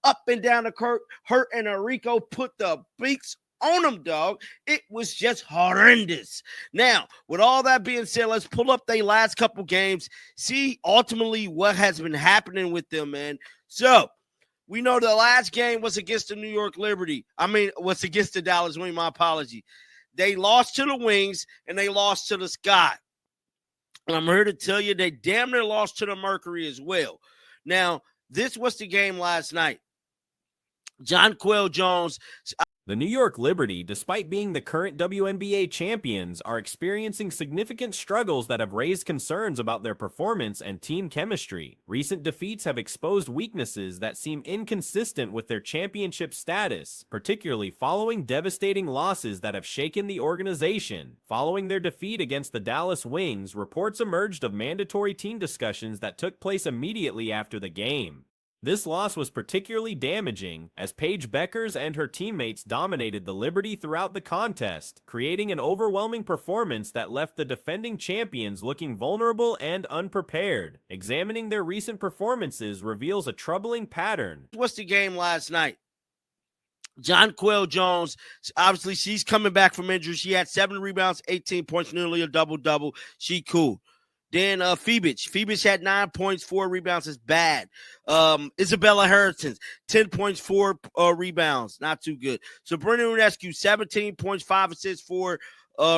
up and down the court. Hurt and Enrico put the beaks on them, dog. It was just horrendous. Now, with all that being said, let's pull up their last couple games, see ultimately what has been happening with them, man. So, we know the last game was against the New York Liberty. Was against the Dallas Wings, my apology. They lost to the Wings, and they lost to the Sky. And I'm here to tell you they damn near lost to the Mercury as well. Now, this was the game last night. Jonquel Jones. The New York Liberty, despite being the current WNBA champions, are experiencing significant struggles that have raised concerns about their performance and team chemistry. Recent defeats have exposed weaknesses that seem inconsistent with their championship status, particularly following devastating losses that have shaken the organization. Following their defeat against the Dallas Wings, reports emerged of mandatory team discussions that took place immediately after the game. This loss was particularly damaging, as Paige Beckers and her teammates dominated the Liberty throughout the contest, creating an overwhelming performance that left the defending champions looking vulnerable and unprepared. Examining their recent performances reveals a troubling pattern. What's the game last night? Jonquel Jones, obviously she's coming back from injury. She had 7 rebounds, 18 points, nearly a double-double. She cool. Then Phoebus had 9 points, 4 rebounds. Is bad. Isabella Harrison, 10 points, 4 rebounds. Not too good. Sabrina Ionescu, 17 points, 5 assists, 4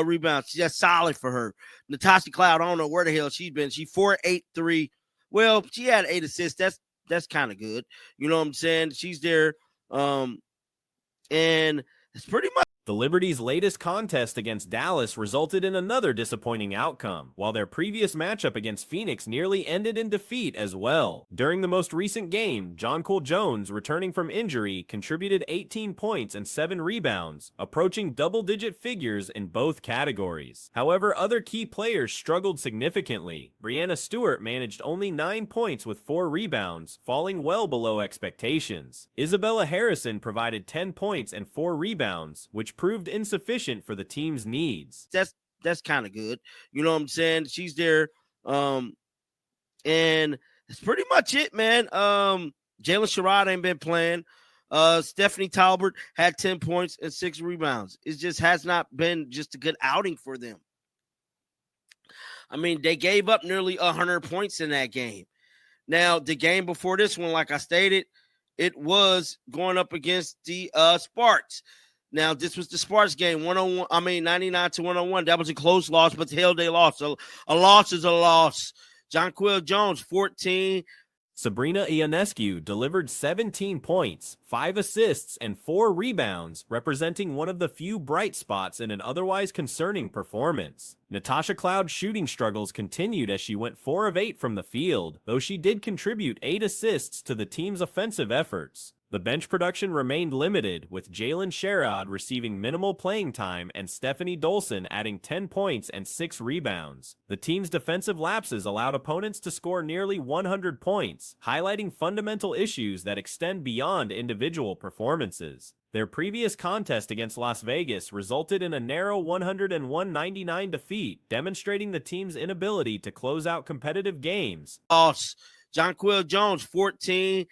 rebounds. She's just solid for her. Natasha Cloud, I don't know where the hell she's been. She 4-8-3. Well, she had 8 assists. That's kind of good. You know what I'm saying? She's there. And it's pretty much. The Liberty's latest contest against Dallas resulted in another disappointing outcome, while their previous matchup against Phoenix nearly ended in defeat as well. During the most recent game, Jonquel Jones, returning from injury, contributed 18 points and 7 rebounds, approaching double-digit figures in both categories. However, other key players struggled significantly. Breanna Stewart managed only 9 points with 4 rebounds, falling well below expectations. Isabella Harrison provided 10 points and 4 rebounds, which proved insufficient for the team's needs. That's kind of good. You know what I'm saying? She's there. And that's pretty much it, man. Jalen Sherrod ain't been playing. Stephanie Talbot had 10 points and 6 rebounds. It just has not been just a good outing for them. I mean, they gave up nearly 100 points in that game. Now, the game before this one, like I stated, it was going up against the Sparks. Now, this was the Sparks game, 99-101. That was a close loss, but hell, they lost. So a loss is a loss. Jonquel Jones, 14. Sabrina Ionescu delivered 17 points, 5 assists, and 4 rebounds, representing one of the few bright spots in an otherwise concerning performance. Natasha Cloud's shooting struggles continued as she went 4 of 8 from the field, though she did contribute 8 assists to the team's offensive efforts. The bench production remained limited, with Jalen Sherrod receiving minimal playing time and Stephanie Dolson adding 10 points and 6 rebounds. The team's defensive lapses allowed opponents to score nearly 100 points, highlighting fundamental issues that extend beyond individual performances. Their previous contest against Las Vegas resulted in a narrow 101-99 defeat, demonstrating the team's inability to close out competitive games. Jonquel Jones, 14,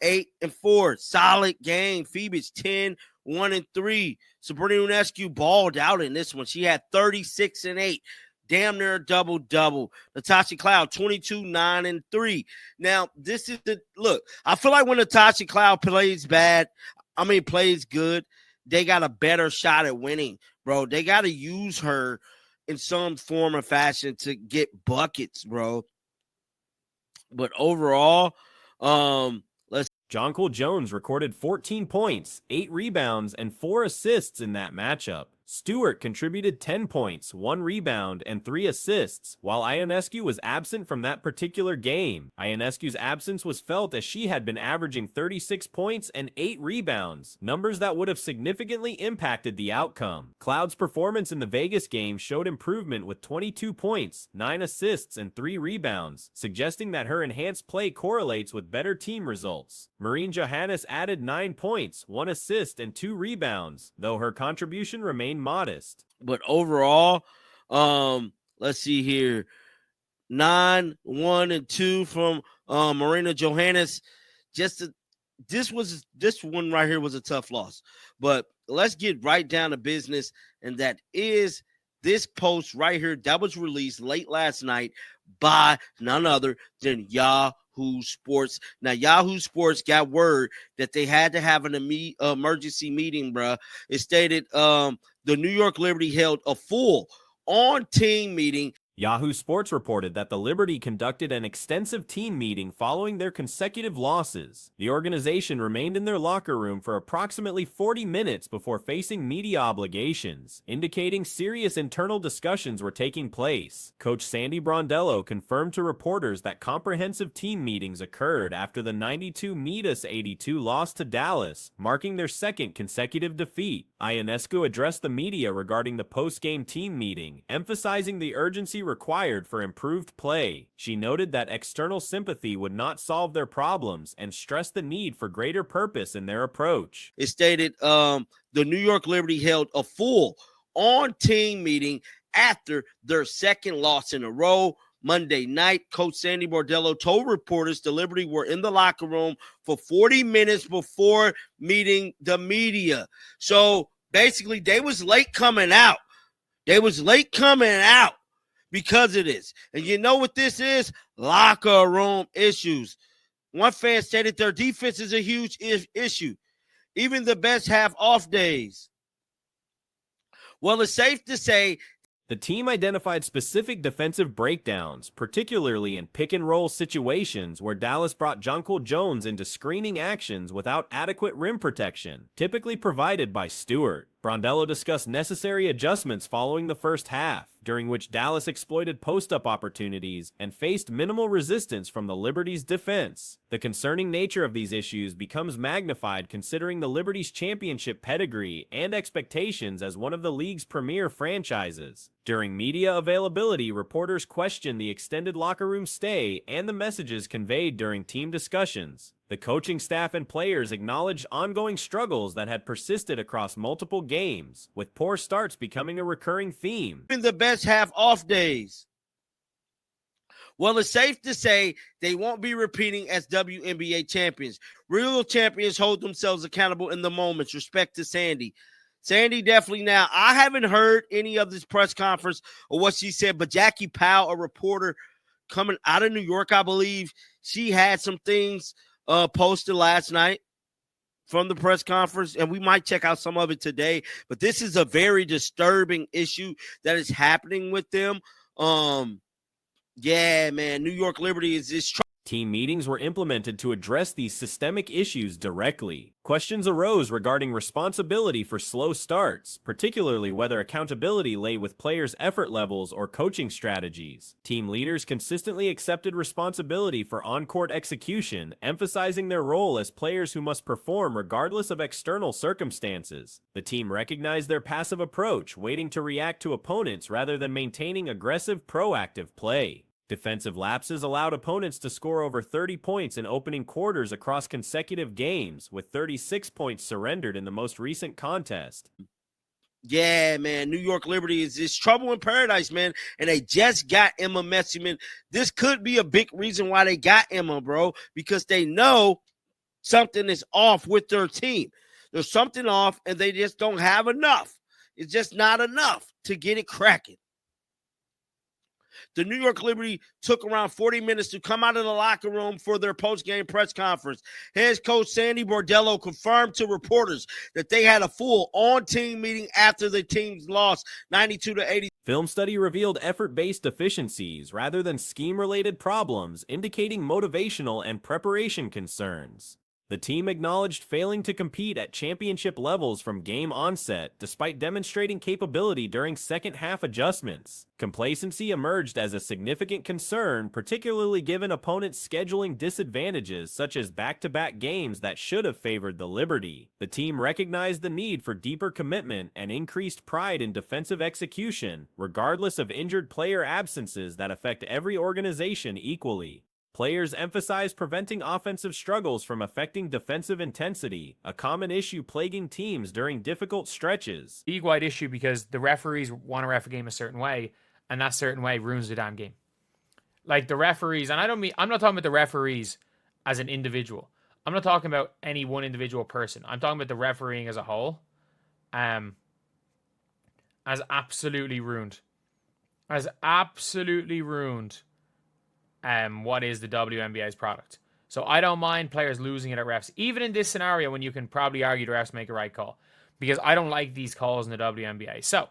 8 and 4. Solid game. Phoebus 10, 1 and 3. Sabrina Ionescu balled out in this one. She had 36 and 8. Damn near a double-double. Natasha Cloud, 22, 9 and 3. Now, this is the look. I feel like when Natasha Cloud plays good, they got a better shot at winning, bro. They got to use her in some form or fashion to get buckets, bro. But overall, Jonquel Jones recorded 14 points, 8 rebounds, and 4 assists in that matchup. Stewart contributed 10 points, 1 rebound, and 3 assists, while Ionescu was absent from that particular game. Ionescu's absence was felt as she had been averaging 36 points and 8 rebounds, numbers that would have significantly impacted the outcome. Cloud's performance in the Vegas game showed improvement with 22 points, 9 assists, and 3 rebounds, suggesting that her enhanced play correlates with better team results. Maureen Johannes added 9 points, 1 assist, and 2 rebounds, though her contribution remained modest. But overall, let's see here. 9, 1, and 2 from Marina Johannes. Just this one right here was a tough loss. But let's get right down to business, and that is this post right here that was released late last night by none other than Yahoo Sports. Now, Yahoo Sports got word that they had to have an emergency meeting, bruh. It stated the New York Liberty held a full on-team meeting. Yahoo Sports reported that the Liberty conducted an extensive team meeting following their consecutive losses. The organization remained in their locker room for approximately 40 minutes before facing media obligations, indicating serious internal discussions were taking place. Coach Sandy Brondello confirmed to reporters that comprehensive team meetings occurred after the 92-82 loss to Dallas, marking their second consecutive defeat. Ionescu addressed the media regarding the post-game team meeting, emphasizing the urgency required for improved play. She noted that external sympathy would not solve their problems and stressed the need for greater purpose in their approach. It stated the New York Liberty held a full on-team meeting after their second loss in a row. Monday night, Coach Sandy Brondello told reporters the Liberty were in the locker room for 40 minutes before meeting the media. So basically, they was late coming out. Because of this. And you know what this is? Locker room issues. One fan stated their defense is a huge issue. Even the best have off days. Well, it's safe to say the team identified specific defensive breakdowns, particularly in pick-and-roll situations where Dallas brought Jonquel Jones into screening actions without adequate rim protection, typically provided by Stewart. Brondello discussed necessary adjustments following the first half, during which Dallas exploited post-up opportunities and faced minimal resistance from the Liberty's defense. The concerning nature of these issues becomes magnified considering the Liberty's championship pedigree and expectations as one of the league's premier franchises. During media availability, reporters questioned the extended locker room stay and the messages conveyed during team discussions. The coaching staff and players acknowledged ongoing struggles that had persisted across multiple games, with poor starts becoming a recurring theme. Even the best have off days. Well, it's safe to say they won't be repeating as WNBA champions. Real champions hold themselves accountable in the moments. Respect to Sandy. Sandy definitely now. I haven't heard any of this press conference or what she said, but Jackie Powell, a reporter coming out of New York, I believe, she had some things posted last night from the press conference, and we might check out some of it today. But this is a very disturbing issue that is happening with them. Yeah, man, New York Liberty is just Team meetings were implemented to address these systemic issues directly. Questions arose regarding responsibility for slow starts, particularly whether accountability lay with players' effort levels or coaching strategies. Team leaders consistently accepted responsibility for on-court execution, emphasizing their role as players who must perform regardless of external circumstances. The team recognized their passive approach, waiting to react to opponents rather than maintaining aggressive, proactive play. Defensive lapses allowed opponents to score over 30 points in opening quarters across consecutive games, with 36 points surrendered in the most recent contest. Yeah, man, New York Liberty is just trouble in paradise, man, and they just got Emma Messiman. This could be a big reason why they got Emma, bro, because they know something is off with their team. There's something off, and they just don't have enough. It's just not enough to get it cracking. The New York Liberty took around 40 minutes to come out of the locker room for their post-game press conference. Head coach Sandy Brondello confirmed to reporters that they had a full on-team meeting after the team's loss 92-80. Film study revealed effort-based deficiencies rather than scheme-related problems, indicating motivational and preparation concerns. The team acknowledged failing to compete at championship levels from game onset, despite demonstrating capability during second-half adjustments. Complacency emerged as a significant concern, particularly given opponents' scheduling disadvantages such as back-to-back games that should have favored the Liberty. The team recognized the need for deeper commitment and increased pride in defensive execution, regardless of injured player absences that affect every organization equally. Players emphasized preventing offensive struggles from affecting defensive intensity, a common issue plaguing teams during difficult stretches. League-wide issue because the referees want to ref a game a certain way, and that certain way ruins the damn game. Like the referees, and I'm not talking about the referees as an individual. I'm not talking about any one individual person. I'm talking about the refereeing as a whole. Has absolutely ruined. Has absolutely ruined what is the WNBA's product. So I don't mind players losing it at refs, even in this scenario when you can probably argue the refs make a right call, because I don't like these calls in the WNBA. So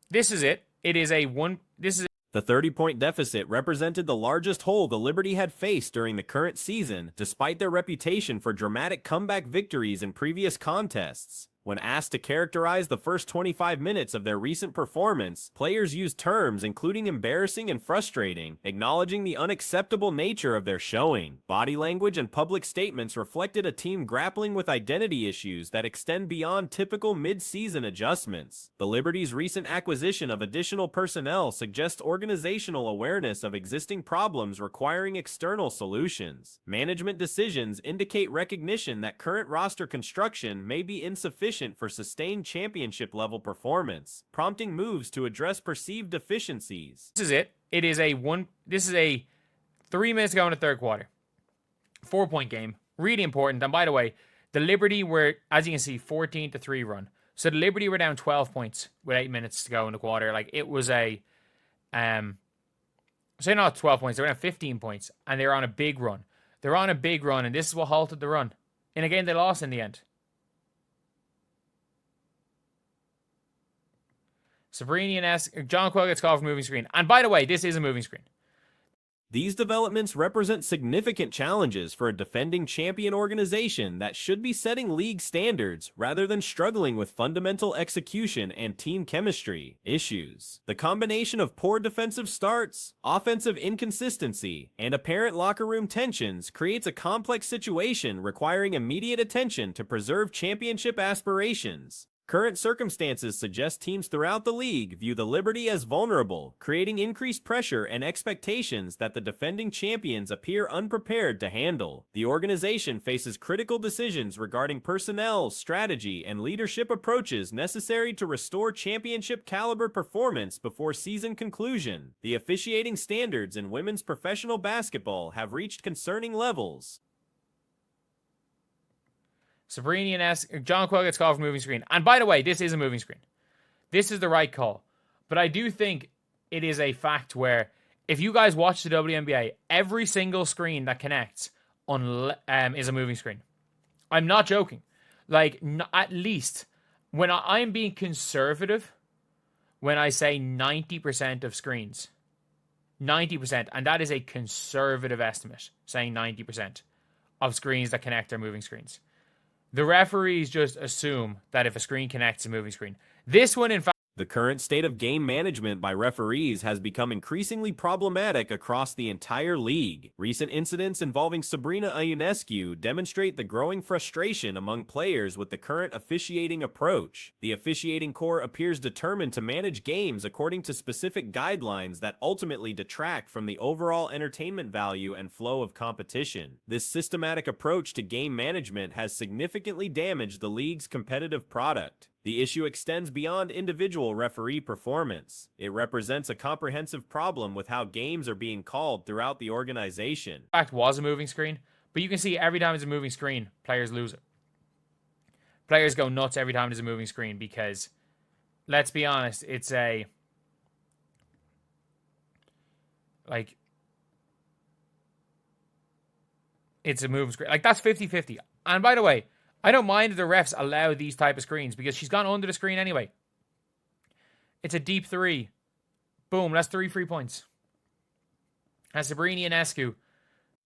this is it. It is a one. This is The 30-point deficit represented the largest hole the Liberty had faced during the current season, despite their reputation for dramatic comeback victories in previous contests. When asked to characterize the first 25 minutes of their recent performance, players used terms including embarrassing and frustrating, acknowledging the unacceptable nature of their showing. Body language and public statements reflected a team grappling with identity issues that extend beyond typical mid-season adjustments. The Liberty's recent acquisition of additional personnel suggests organizational awareness of existing problems requiring external solutions. Management decisions indicate recognition that current roster construction may be insufficient for sustained championship-level performance, prompting moves to address perceived deficiencies. This is it. It is a one. This is a 3 minutes ago in the third quarter. 4-point game. Really important. And by the way, the Liberty were, as you can see, 14-3 run. So the Liberty were down 12 points with 8 minutes to go in the quarter. Like, it was a, so not 12 points, they were down 15 points, and they were on a big run. They're on a big run, and this is what halted the run. In a game they lost in the end. Sabrina Ionescu, John Quill gets called for moving screen. And by the way, this is a moving screen. These developments represent significant challenges for a defending champion organization that should be setting league standards rather than struggling with fundamental execution and team chemistry issues. The combination of poor defensive starts, offensive inconsistency, and apparent locker room tensions creates a complex situation requiring immediate attention to preserve championship aspirations. Current circumstances suggest teams throughout the league view the Liberty as vulnerable, creating increased pressure and expectations that the defending champions appear unprepared to handle. The organization faces critical decisions regarding personnel, strategy, and leadership approaches necessary to restore championship-caliber performance before season conclusion. The officiating standards in women's professional basketball have reached concerning levels. Sabrina Ionescu, John Quill gets called for moving screen. And by the way, this is a moving screen. This is the right call. But I do think it is a fact where if you guys watch the WNBA, every single screen that connects is a moving screen. I'm not joking. Like, at least when I'm being conservative, when I say 90% of screens, 90%, and that is a conservative estimate, saying 90% of screens that connect are moving screens. The referees just assume that if a screen connects, a moving screen. This one, in fact, The current state of game management by referees has become increasingly problematic across the entire league. Recent incidents involving Sabrina Ionescu demonstrate the growing frustration among players with the current officiating approach. The officiating corps appears determined to manage games according to specific guidelines that ultimately detract from the overall entertainment value and flow of competition. This systematic approach to game management has significantly damaged the league's competitive product. The issue extends beyond individual referee performance. It represents a comprehensive problem with how games are being called throughout the organization. fact was a moving screen, but you can see every time it's a moving screen, players lose it. Players go nuts every time there's a moving screen because, let's be honest, it's a moving screen. Like, that's 50-50. And by the way, I don't mind if the refs allow these type of screens because she's gone under the screen anyway. It's a deep three. Boom, that's 3 free points. And Sabrina Ionescu.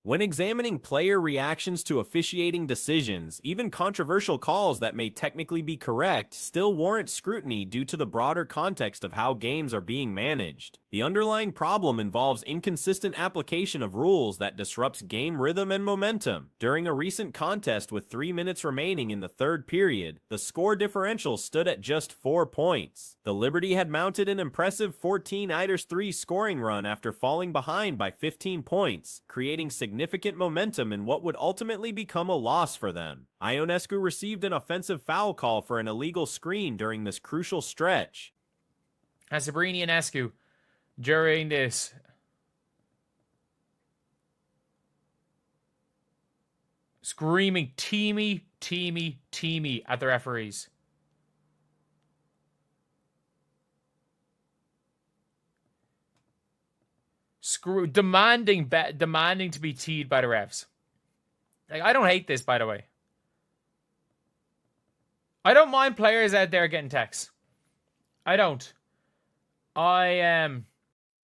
When examining player reactions to officiating decisions, even controversial calls that may technically be correct still warrant scrutiny due to the broader context of how games are being managed. The underlying problem involves inconsistent application of rules that disrupts game rhythm and momentum. During a recent contest with 3 minutes remaining in the third period, the score differential stood at just 4 points. The Liberty had mounted an impressive 14-3 scoring run after falling behind by 15 points, creating significant momentum in what would ultimately become a loss for them. Ionescu received an offensive foul call for an illegal screen during this crucial stretch. And Sabrina Ionescu, during this screaming teamy, teamy, teamy at the referees. Demanding to be teed by the refs. Like, I don't hate this, by the way. I don't mind players out there getting texts. I don't.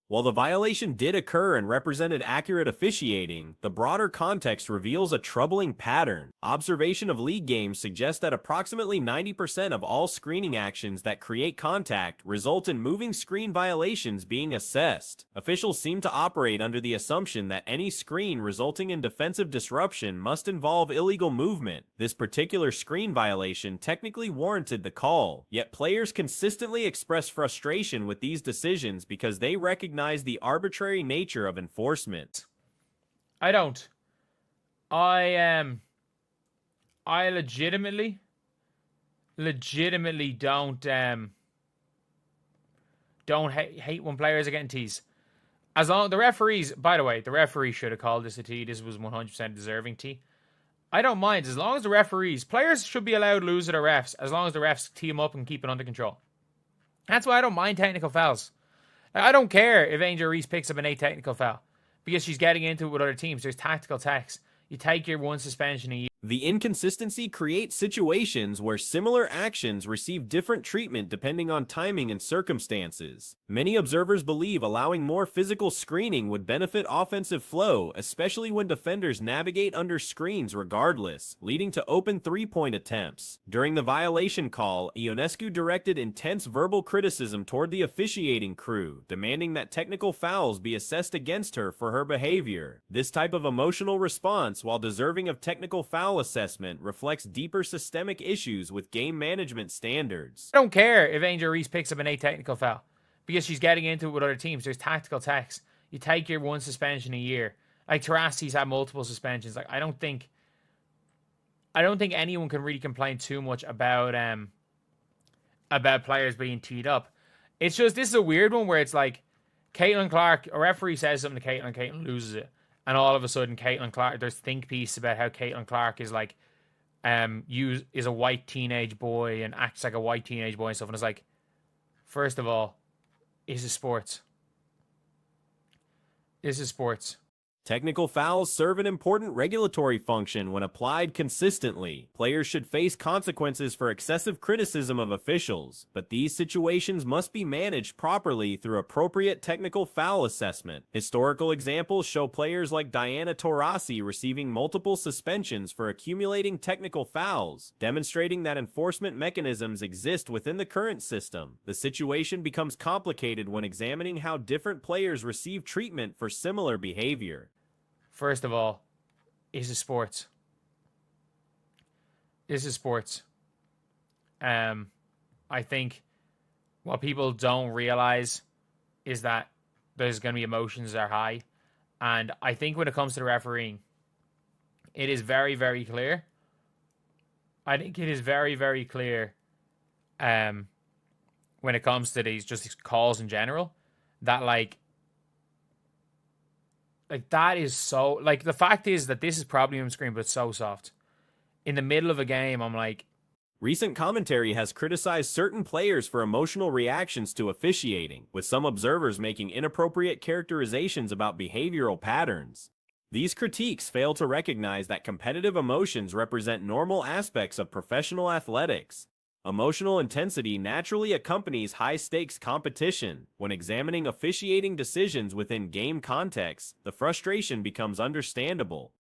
While the violation did occur and represented accurate officiating, the broader context reveals a troubling pattern. Observation of league games suggests that approximately 90% of all screening actions that create contact result in moving screen violations being assessed. Officials seem to operate under the assumption that any screen resulting in defensive disruption must involve illegal movement. This particular screen violation technically warranted the call, yet players consistently express frustration with these decisions because they recognize the arbitrary nature of enforcement. I don't. I legitimately don't hate when players are getting teased. As long the referees, by the way, the referee should have called this a tee. This was 100% deserving tee. I don't mind as long as the players should be allowed to lose to the refs as long as the refs tee them up and keep it under control. That's why I don't mind technical fouls. I don't care if Angel Reese picks up an technical foul because she's getting into it with other teams. There's tactical techs. You take your one suspension a year. The inconsistency creates situations where similar actions receive different treatment depending on timing and circumstances. Many observers believe allowing more physical screening would benefit offensive flow, especially when defenders navigate under screens regardless, leading to open three-point attempts. During the violation call, Ionescu directed intense verbal criticism toward the officiating crew, demanding that technical fouls be assessed against her for her behavior. This type of emotional response, while deserving of technical foul assessment, reflects deeper systemic issues with game management standards. I don't care if Angel Reese picks up an technical foul because she's getting into it with other teams. There's tactical techs. You take your one suspension a year. Like Tarasi's had multiple suspensions. Like I don't think anyone can really complain too much about players being teed up. It's just this is a weird one where it's like Caitlin Clark, a referee says something to Caitlin, Caitlin loses it. And all of a sudden, Caitlin Clark, there's think piece about how Caitlin Clark is like, is a white teenage boy and acts like a white teenage boy and stuff. And it's like, first of all, this is sports. This is sports. Technical fouls serve an important regulatory function when applied consistently. Players should face consequences for excessive criticism of officials, but these situations must be managed properly through appropriate technical foul assessment. Historical examples show players like Diana Taurasi receiving multiple suspensions for accumulating technical fouls, demonstrating that enforcement mechanisms exist within the current system. The situation becomes complicated when examining how different players receive treatment for similar behavior. First of all, this is sports. This is sports. I think what people don't realize is that there's going to be emotions that are high. And I think when it comes to the refereeing, it is very, very clear. I think it is very, very clear when it comes to these calls in general that like that is so, like, the fact is that this is probably on screen, but it's so soft. In the middle of a game, I'm like... Recent commentary has criticized certain players for emotional reactions to officiating, with some observers making inappropriate characterizations about behavioral patterns. These critiques fail to recognize that competitive emotions represent normal aspects of professional athletics. Emotional intensity naturally accompanies high-stakes competition. When examining officiating decisions within game contexts, the frustration becomes understandable.